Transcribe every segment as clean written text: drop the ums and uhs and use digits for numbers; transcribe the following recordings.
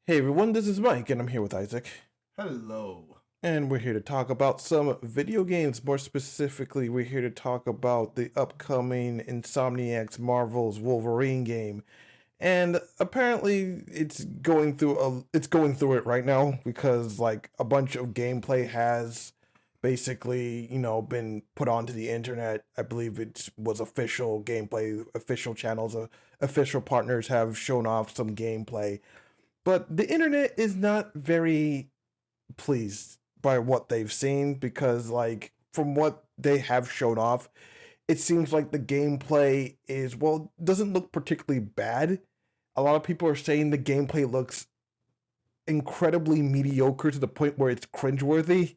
Hey everyone, this is Mike, and I'm here with Isaac. Hello. And we're here to talk about some video games. More specifically, we're here to talk about the upcoming Insomniac's Marvel's Wolverine game. And apparently it's going through it right now because like a bunch of gameplay has basically, been put onto the internet. I believe it was official gameplay, official channels, official partners have shown off some gameplay, but the internet is not very pleased by what they've seen because, like, from what they have shown off, it seems like the gameplay is, well, doesn't look particularly bad. A lot of people are saying the gameplay looks incredibly mediocre to the point where it's cringeworthy,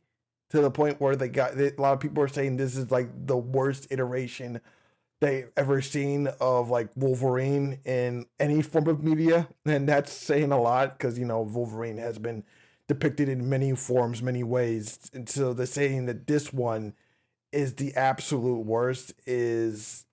to the point where a lot of people are saying this is like the worst iteration they've ever seen of like Wolverine in any form of media, and that's saying a lot because Wolverine has been depicted in many forms, many ways, and so the saying that this one is the absolute worst is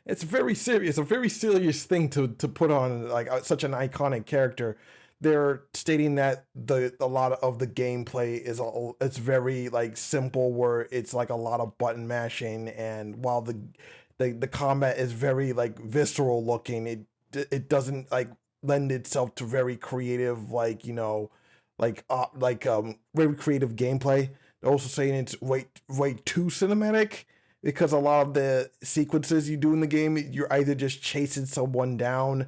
it's very serious, a very serious thing to put on like such an iconic character. They're stating that the a lot of the gameplay is it's very like simple, where it's like a lot of button mashing, and while the combat is very like visceral looking, it doesn't like lend itself to very creative, like very creative gameplay. They're also saying it's way too cinematic because a lot of the sequences you do in the game, you're either just chasing someone down,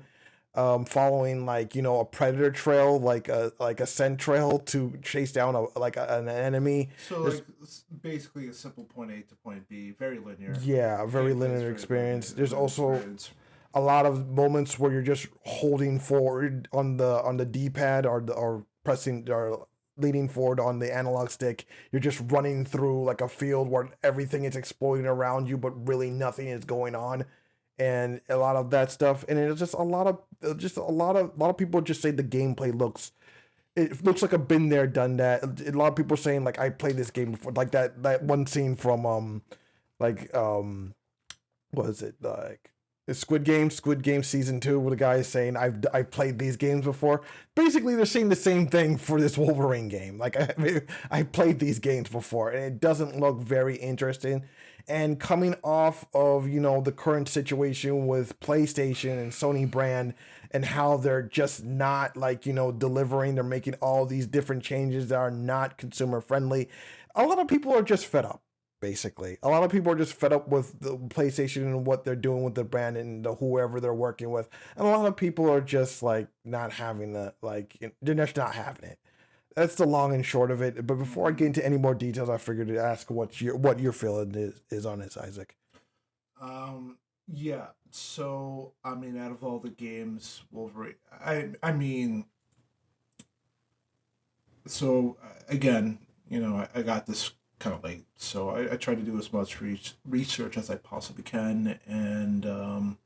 following like a predator trail, like a scent trail to chase down an enemy. So, There's basically a simple point A to point B, very linear. Yeah, a very Gameplay is linear very experience. There's linear also experience. a lot of moments where you're just holding forward on the D-pad, or pressing or leaning forward on the analog stick. You're just running through like a field where everything is exploding around you, but really nothing is going on, and a lot of that stuff. And it's just a lot of people just say the gameplay looks like a been there, done that. A lot of people are saying like I played this game before, like that one scene from like what is it like Squid Game season 2, where the guy is saying I've played these games before. Basically, they're saying the same thing for this Wolverine game. Like I played these games before, and it doesn't look very interesting. And coming off of the current situation with PlayStation and Sony brand, and how they're just not like delivering, they're making all these different changes that are not consumer friendly. A lot of people are just fed up, basically. A lot of people are just fed up with the PlayStation and what they're doing with the brand and whoever they're working with. And a lot of people are just like not having they're just not having it. That's the long and short of it. But before I get into any more details, I figured to ask what your feeling is on this, Isaac. Yeah. So, I mean, out of all the games, Wolverine. I mean, so again, I got this kind of late, so I try to do as much research as I possibly can, and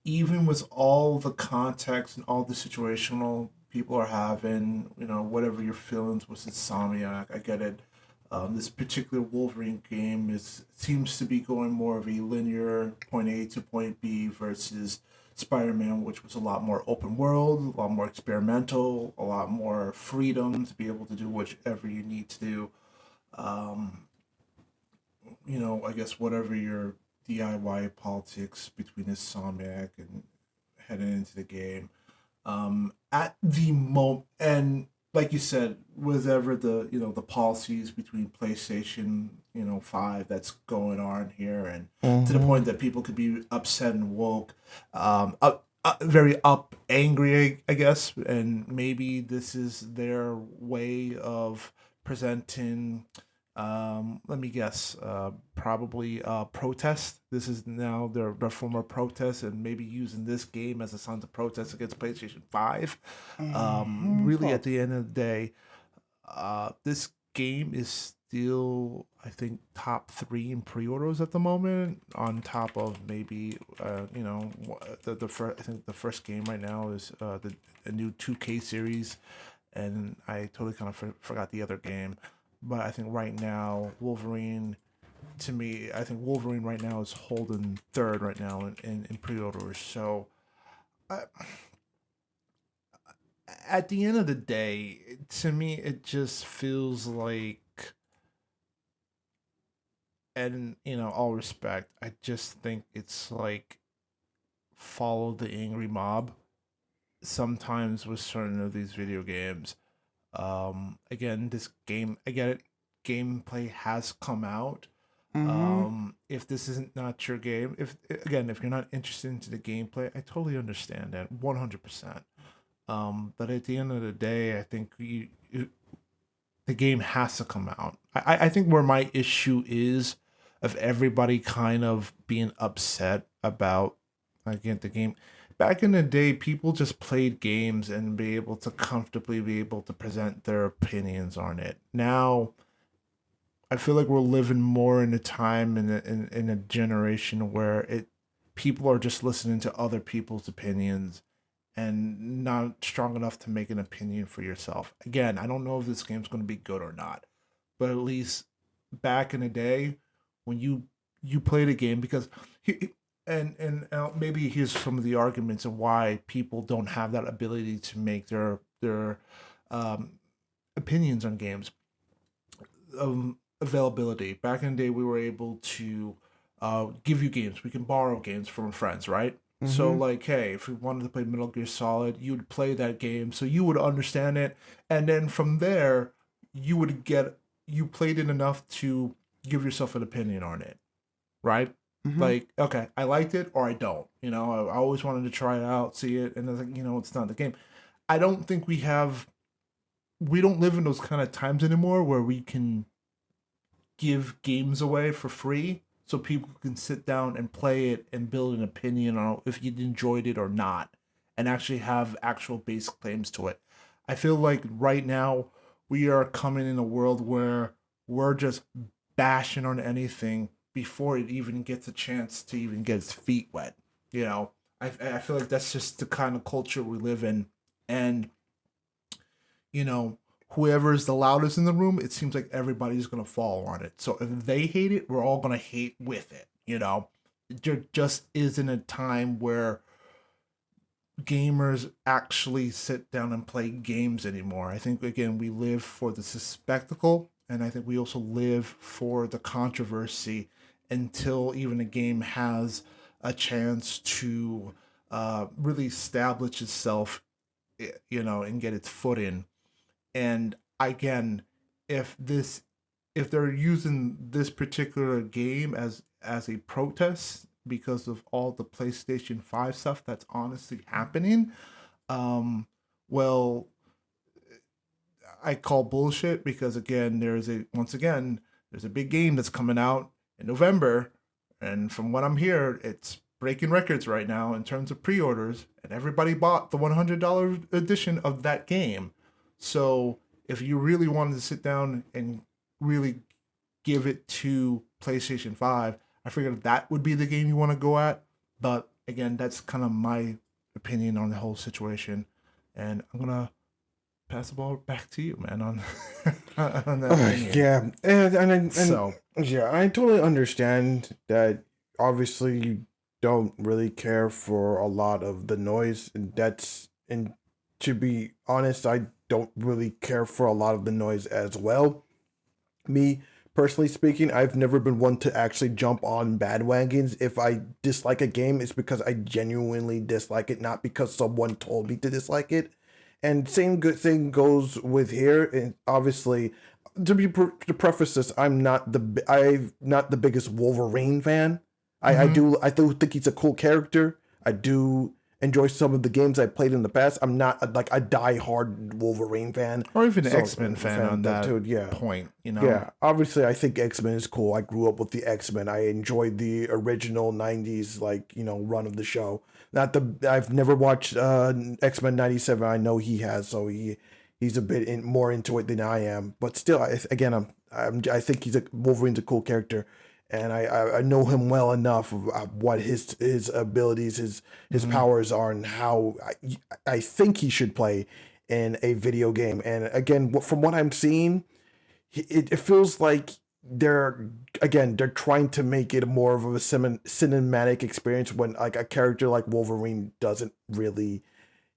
even with all the context and all the situational people are having, whatever your feelings with Insomniac, I get it. This particular Wolverine game seems to be going more of a linear point A to point B versus Spider-Man, which was a lot more open world, a lot more experimental, a lot more freedom to be able to do whatever you need to do. Um, I guess whatever your DIY politics between Insomniac and heading into the game. At the moment, and like you said, whatever the policies between PlayStation 5 that's going on here, and to the Mm-hmm. point that people could be upset and woke, very angry, I guess, and maybe this is their way of presenting, let me guess, probably protest. This is now their form of protest, and maybe using this game as a sign to protest against PlayStation 5. Mm-hmm. Really, at the end of the day, this game is still, I think, top three in pre-orders at the moment. On top of maybe, the first. I think the first game right now is the new 2K series, and I totally kind of forgot the other game. But I think right now, Wolverine. To me, I think Wolverine right now is holding third right now in pre-orders. So, I, at the end of the day, to me, it just feels like, and all respect, I just think it's like follow the angry mob sometimes with certain of these video games. Again, this game, I get it, gameplay has come out. Mm-hmm. If this isn't not your game, if you're not interested into the gameplay, I totally understand that 100%. But at the end of the day, I think the game has to come out. I think where my issue is of everybody kind of being upset about, again, the game. Back in the day, people just played games and be able to comfortably be able to present their opinions on it. Now, I feel like we're living more in a time in a generation where people are just listening to other people's opinions and not strong enough to make an opinion for yourself. Again, I don't know if this game's going to be good or not, but at least back in the day when you played a game, because maybe here's some of the arguments of why people don't have that ability to make their um, opinions on games. Availability. Back in the day, we were able to give you games. We can borrow games from friends, right? So, Mm-hmm. like, hey, if we wanted to play Metal Gear Solid, you'd play that game, so you would understand it, and then from there, you played it enough to give yourself an opinion on it, right? Mm-hmm. Like, okay, I liked it or I don't. I always wanted to try it out, see it, and I was like, it's not the game. I don't think we don't live in those kind of times anymore where we can give games away for free so people can sit down and play it and build an opinion on if you enjoyed it or not and actually have actual base claims to it. I feel like right now we are coming in a world where we're just bashing on anything before it even gets a chance to even get its feet wet. You know, I feel like that's just the kind of culture we live in. And you know, whoever is the loudest in the room, it seems like everybody's gonna fall on it. So if they hate it, we're all gonna hate with it. There just isn't a time where gamers actually sit down and play games anymore. I think again we live for the spectacle, and I think we also live for the controversy until even a game has a chance to really establish itself, and get its foot in. And again, if this if they're using this particular game as a protest because of all the PlayStation 5 stuff that's honestly happening, um well, I call bullshit, because again, there's a big game that's coming out in November, and from what I'm hearing, it's breaking records right now in terms of pre-orders, and everybody bought the $100 edition of that game. So if you really wanted to sit down and really give it to PlayStation 5, I figured that would be the game you want to go at. But again, that's kind of my opinion on the whole situation. And I'm going to pass the ball back to you, man, on on that opinion. Yeah, and So, yeah, I totally understand that. Obviously, you don't really care for a lot of the noise, and to be honest, I don't really care for a lot of the noise as well. Me personally speaking, I've never been one to actually jump on bandwagons. If I dislike a game, it's because I genuinely dislike it, not because someone told me to dislike it. And same good thing goes with here. And obviously, to preface this, I'm not the biggest Wolverine fan. mm-hmm. I do think he's a cool character. I do enjoy some of the games I played in the past. I'm not like a die-hard Wolverine fan. Or even an So X-Men fan fan on that that too, yeah. point. Yeah, obviously, I think X Men is cool. I grew up with the X Men. I enjoyed the original '90s, like run of the show. Not the I've never watched X Men '97. I know he has, so he's a bit more into it than I am. But still, again, I think Wolverine's a cool character, and I know him well enough of what his abilities, his Mm-hmm. powers are, and how I think he should play in a video game. And again, from what I'm seeing, it feels like they're trying to make it more of a cinematic experience when like a character like Wolverine doesn't really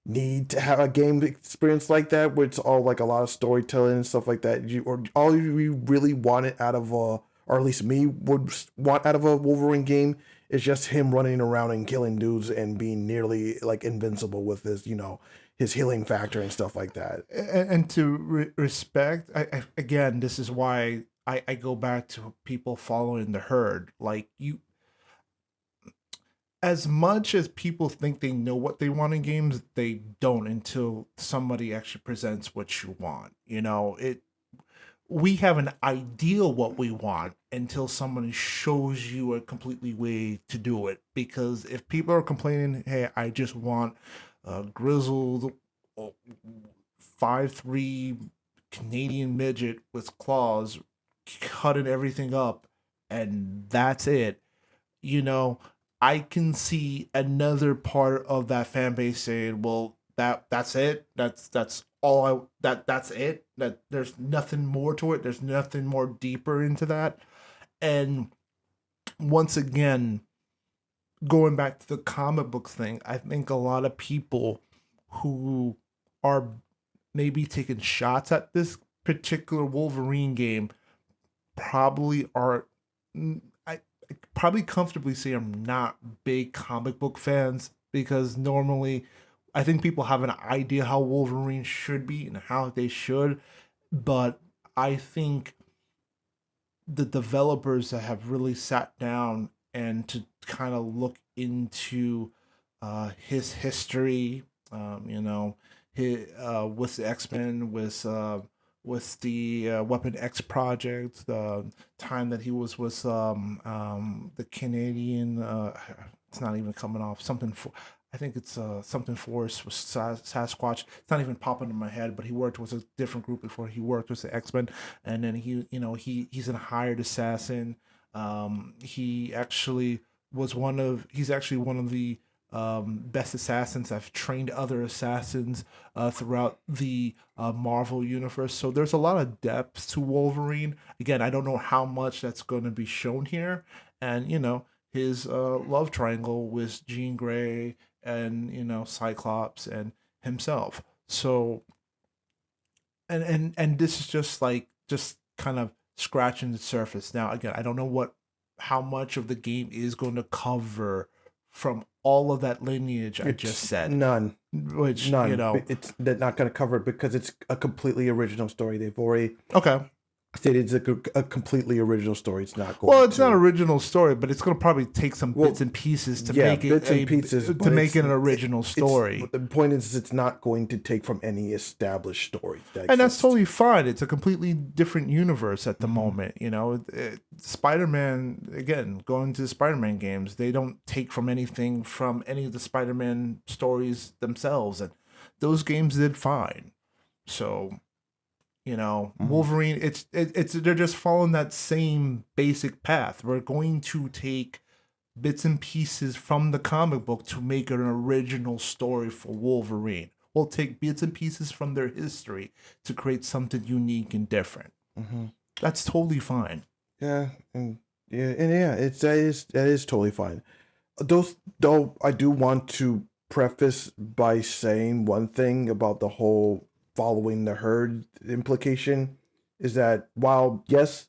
need to have a game experience like that, where it's all like a lot of storytelling and stuff like that. Or all you really wanted out of a, or at least me would want out of a Wolverine game, is just him running around and killing dudes and being nearly like invincible with his, his healing factor and stuff like that. And to respect, again, this is why I go back to people following the herd. Like you, as much as people think they know what they want in games, they don't until somebody actually presents what you want. We have an ideal what we want until somebody shows you a completely way to do it. Because if people are complaining, hey, I just want a grizzled 5'3" Canadian midget with claws cutting everything up, and that's it. You know, I can see another part of that fan base saying, "Well, that's it. That's all that's it. That there's nothing more to it. There's nothing more deeper into that." And once again, going back to the comic book thing, I think a lot of people who are maybe taking shots at this particular Wolverine game probably are. I probably comfortably say I'm not big comic book fans, because normally I think people have an idea how Wolverine should be and how they should, but I think the developers that have really sat down and to kind of look into his history, his, with the X-Men, with the Weapon X project, the time that he was with the Canadian. It's not even coming off something for. I think it's something Force with Sasquatch. It's not even popping in my head, but he worked with a different group before. He worked with the X-Men, and then he's a hired assassin. He actually he's actually one of the best assassins. I've trained other assassins throughout the Marvel universe. So there's a lot of depth to Wolverine. Again, I don't know how much that's going to be shown here. And, his love triangle with Jean Grey and, Cyclops and himself. So, and this is just kind of scratching the surface. Now, again, I don't know how much of the game is going to cover from all of that lineage I just said. None. Which, None. They're not going to cover it because it's a completely original story. They've already okay. stated it's a completely original story. It's not going. Well, it's not original story, but it's going to probably take some bits and pieces to make it to make it an original story. But the point is, it's not going to take from any established story. And that's totally fine. It's a completely different universe at the moment. Spider-Man, again, going to the Spider-Man games, they don't take from anything from any of the Spider-Man stories themselves, and those games did fine. So, Wolverine, it's they're just following that same basic path. We're going to take bits and pieces from the comic book to make an original story for Wolverine. We'll take bits and pieces from their history to create something unique and different. Mm-hmm. That's totally fine. Yeah, that is totally fine. Though I do want to preface by saying one thing about the whole following the herd implication, is that while yes,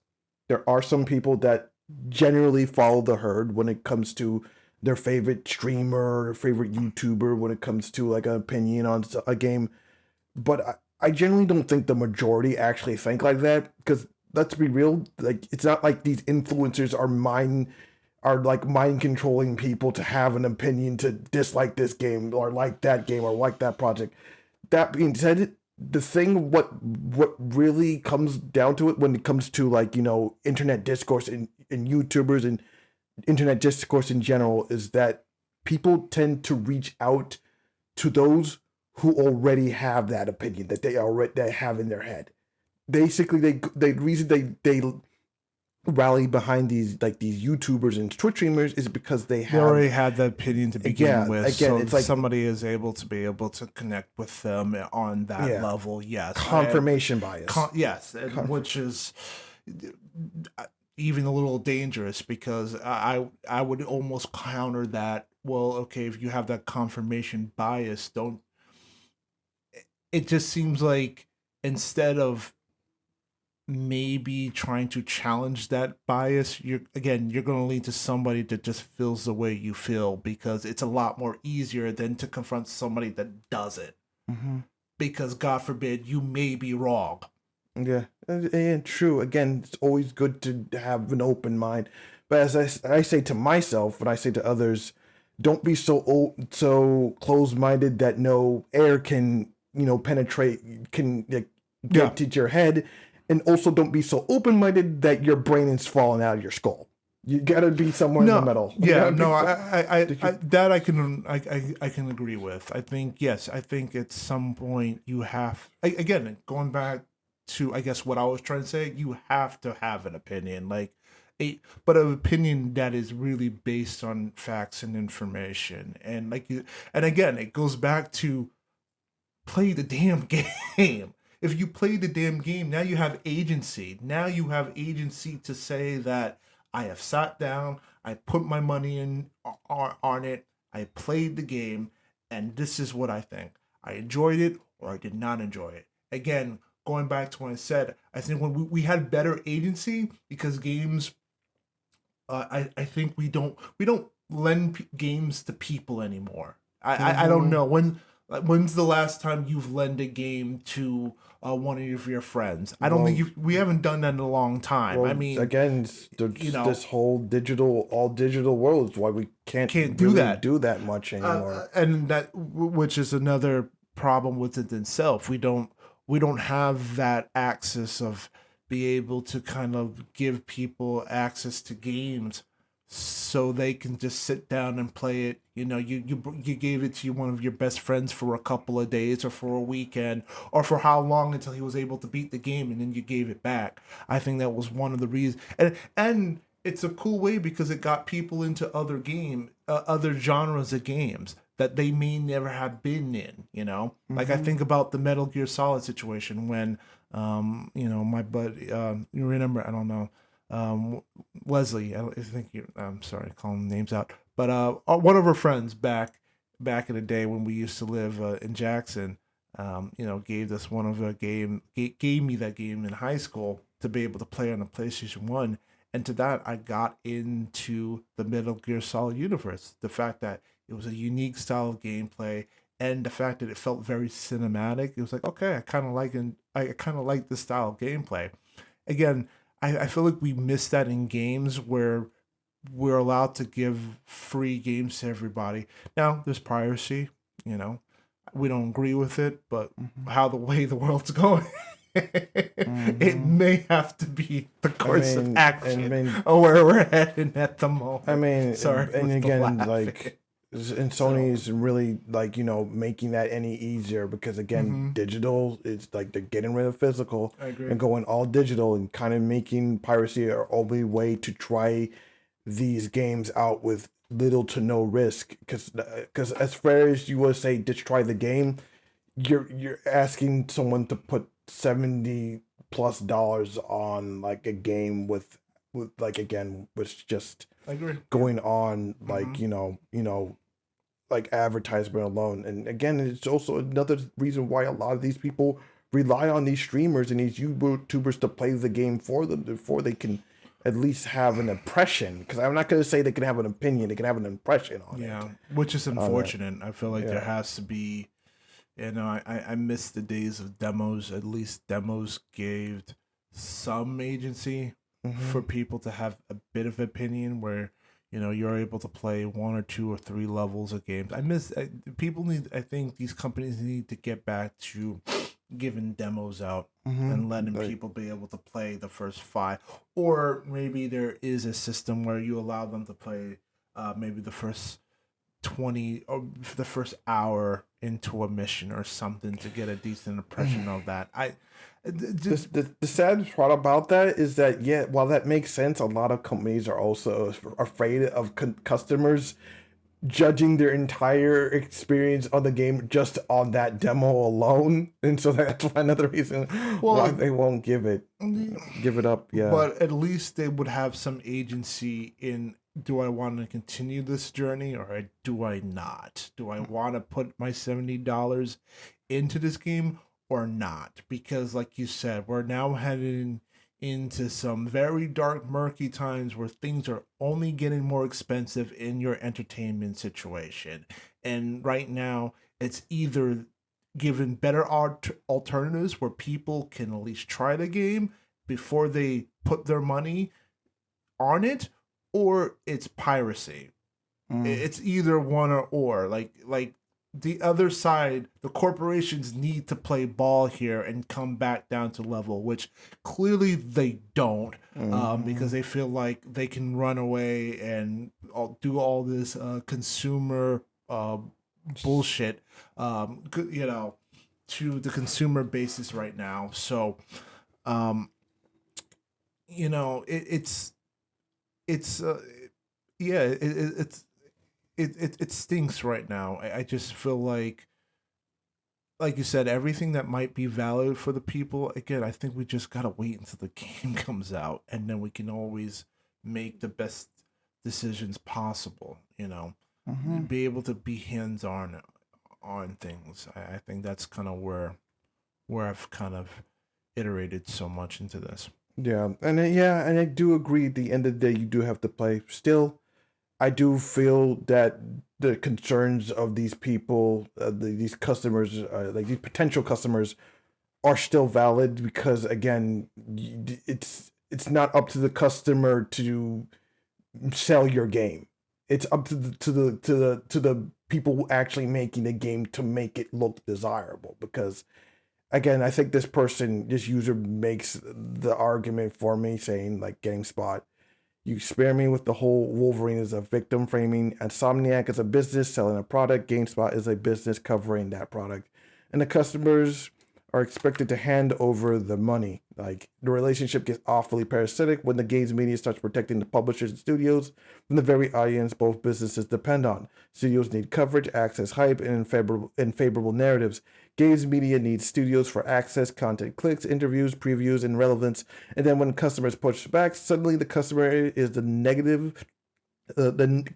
there are some people that generally follow the herd when it comes to their favorite streamer or favorite YouTuber, when it comes to like an opinion on a game, but I generally don't think the majority actually think like that, because let's be real, like it's not like these influencers are like mind controlling people to have an opinion to dislike this game or like that game or like that project. That being said, the thing what really comes down to it when it comes to like internet discourse and YouTubers and internet discourse in general, is that people tend to reach out to those who already have that opinion that they have in their head. Basically, the reason they rally behind these YouTubers and Twitch streamers is because they already had the opinion to begin with. Again, so it's like somebody is able to connect with them on that level. Yes, confirmation bias. Yes, which is even a little dangerous, because I would almost counter that. Well, okay, if you have that confirmation bias, don't it just seems like instead of maybe trying to challenge that bias, you're going to lean to somebody that just feels the way you feel, because it's a lot more easier than to confront somebody that doesn't. Mm-hmm. Because God forbid you may be wrong. Yeah, and true. Again, it's always good to have an open mind. But as I say to myself, and I say to others, don't be so closed-minded that no air can penetrate, can like, Yeah. get to your head, and also don't be so open-minded that your brain is falling out of your skull. You gotta be somewhere in the middle. Yeah, no, that I can agree with. I think, yes, I think at some point you have, again, going back to, I guess, what I was trying to say, you have to have an opinion, like but an opinion that is really based on facts and information, and and again, it goes back to play the damn game. If you play the damn game, now you have agency. Now you have agency to say that I have sat down, I put my money in on it, I played the game, and this is what I think. I enjoyed it or I did not enjoy it. Again, going back to what I said, I think when we had better agency, because games, I think we don't lend games to people anymore. I don't know when's the last time you've lent a game to one of your friends. I don't think we haven't done that in a long time. Well, I mean, again, this whole all digital world is why we can't do really that. do that much anymore. And that, which is another problem with it itself. We don't have that access of be able to kind of give people access to games so they can just sit down and play it. You gave it to one of your best friends for a couple of days or for a weekend or for how long until he was able to beat the game, and then you gave it back. I think that was one of the reasons, and it's a cool way because it got people into other genres of games that they may never have been in. Like I think about the Metal Gear Solid situation when my buddy, you remember, I don't know, Leslie, I think I'm sorry calling names out, but one of our friends back in the day when we used to live in Jackson, gave us one of the gave me that game in high school to be able to play on the PlayStation 1. And to that, I got into the Metal Gear Solid universe. The fact that it was a unique style of gameplay, and the fact that it felt very cinematic. It was like, okay, I kind of like this style of gameplay. Again, I feel like we miss that in games where we're allowed to give free games to everybody. Now, there's piracy, we don't agree with it, but how the way the world's going, it may have to be the course of action or where we're heading at the moment. I mean, sorry, and again, like, and Sony isn't really making that any easier, because again, digital is like they're getting rid of physical and going all digital, and kind of making piracy our only way to try these games out with little to no risk. Because as far as you would say, just try the game, you're asking someone to put $70+ on like a game with like, again, was just going on like like advertisement alone. And again, it's also another reason why a lot of these people rely on these streamers and these YouTubers to play the game for them before they can at least have an impression. Because I'm not going to say they can have an opinion, they can have an impression on it. Yeah, which is unfortunate. I feel like there has to be, I miss the days of demos. At least demos gave some agency for people to have a bit of opinion, where you're able to play 1 or 2 or 3 levels of games. I think these companies need to get back to giving demos out and letting people be able to play the first 5, or maybe there is a system where you allow them to play maybe the first 20 or the first hour into a mission or something to get a decent impression of that. The sad part about that is that, while that makes sense, a lot of companies are also afraid of customers judging their entire experience on the game just on that demo alone, and so that's another reason why they won't give it up. Yeah, but at least they would have some agency in, do I want to continue this journey or do I not? Do I want to put my $70 into this game or not. Because, like you said, we're now heading into some very dark, murky times where things are only getting more expensive in your entertainment situation. And right now, it's either given better alternatives where people can at least try the game before they put their money on it, or it's piracy. Mm. It's either one or. Like the other side, the corporations need to play ball here and come back down to level, which clearly they don't, because Mhm. they feel like they can run away and do all this consumer bullshit, you know, to the consumer basis right now. So, um, it's yeah, it stinks right now. I just feel like you said, everything that might be valid for the people. Again, I think we just gotta wait until the game comes out, and then we can always make the best decisions possible. Mhm. Be able to be hands on things. I think that's kind of where I've kind of iterated so much into this. Yeah, and I do agree. At the end of the day, you do have to play. Still, I do feel that the concerns of these people, these customers, like these potential customers, are still valid because again, it's not up to the customer to sell your game. It's up to the people who actually making the game to make it look desirable. Because again, I think this user makes the argument for me, saying like Gamespot, you spare me with the whole Wolverine is a victim framing. Insomniac is a business selling a product. GameSpot is a business covering that product. And the customers are expected to hand over the money. Like the relationship gets awfully parasitic when the games media starts protecting the publishers and studios from the very audience both businesses depend on. Studios need coverage, access, hype, and favorable narratives. Games media needs studios for access, content clicks, interviews, previews, and relevance. And then when customers push back, suddenly the customer is the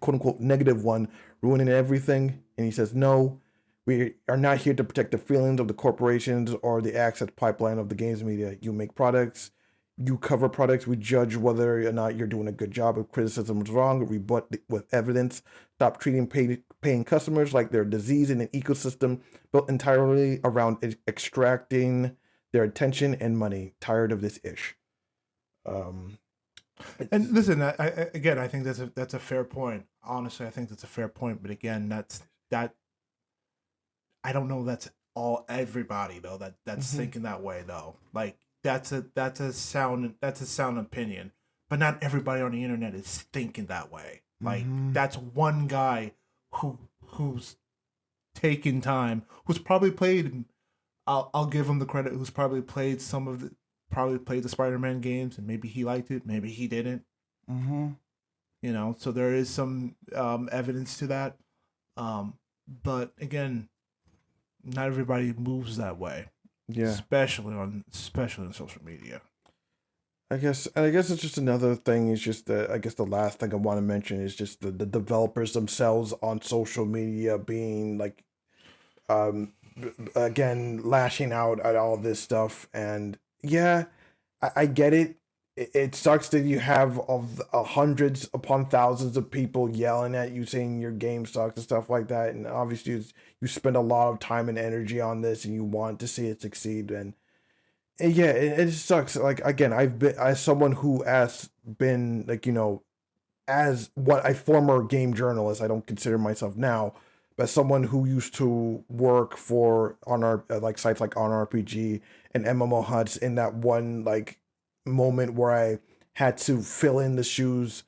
quote unquote negative one, ruining everything. And he says, no, we are not here to protect the feelings of the corporations or the access pipeline of the games media. You make products, you cover products. We judge whether or not you're doing a good job. If criticism is wrong, rebut with evidence. Stop treating paying customers like they're a disease in an ecosystem built entirely around extracting their attention and money. Tired of this ish. Um, And it's listen, again, I think that's a fair point. Honestly, I think that's a fair point. But again, that I don't know. That's all everybody though. That's mhm, thinking that way though. Like that's a sound opinion. But not everybody on the internet is thinking that way. Like mhm, that's one guy who's taken time, who's probably played. I'll give him the credit. Who's probably played the Spider-Man games, and maybe he liked it, maybe he didn't. mhm. So there is some evidence to that. But again, not everybody moves that way, Yeah. especially on social media. I guess it's just another thing. Is just I guess the last thing I want to mention is just the developers themselves on social media being like, um, again, lashing out at all this stuff. And yeah, I get it. It sucks that you have of hundreds upon thousands of people yelling at you saying your game sucks and stuff like that. And obviously, you spend a lot of time and energy on this, and you want to see it succeed. And yeah, it sucks. Like again, I've been as someone who has been like as what a former game journalist. I don't consider myself now, but someone who used to work for on our like sites like on RPG and MMO Huts in that one like moment where I had to fill in the shoes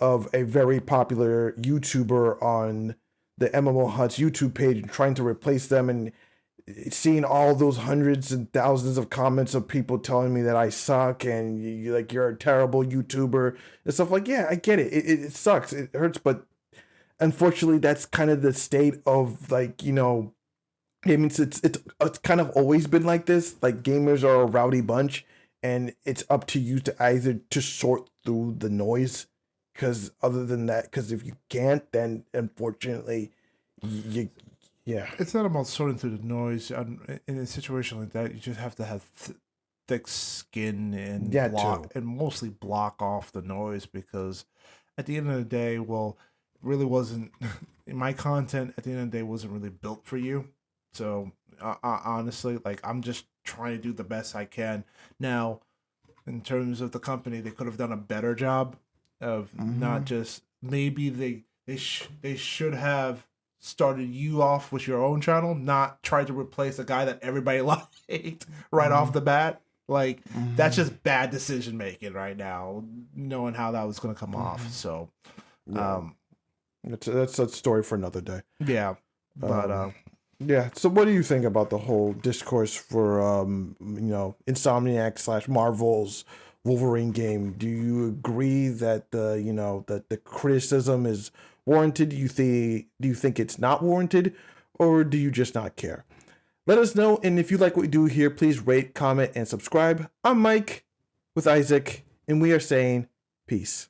of a very popular YouTuber on the MMO Huts YouTube page and trying to replace them, and seeing all those hundreds and thousands of comments of people telling me that I suck and like you're a terrible YouTuber and stuff. Like, yeah, I get it. It sucks. It hurts, but unfortunately, that's kind of the state of like I mean, it's kind of always been like this. Like gamers are a rowdy bunch, and it's up to you to either to sort through the noise. Because other than that, because if you can't, then unfortunately, you Yeah, It's not about sorting through the noise. In a situation like that, you just have to have thick skin and that too. mostly block off the noise, because at the end of the day, well, really wasn't my content at the end of the day wasn't really built for you. So honestly, like, I'm just trying to do the best I can. Now, in terms of the company, they could have done a better job of Hmm. not just, maybe they should have started you off with your own channel, not try to replace a guy that everybody liked right off Hmm. the bat. Like, that's Hmm. just bad decision making right now, knowing how that was going to come off. Hmm. So, Yeah, um, that's a story for another day. yeah, but Um, yeah. So, what do you think about the whole discourse for Insomniac slash Marvel's Wolverine game? Do you agree that the criticism is warranted? Do you think it's not warranted, or do you just not care? Let us know, and if you like what we do here, please rate, comment, and subscribe. I'm Mike with Isaac, and we are saying peace.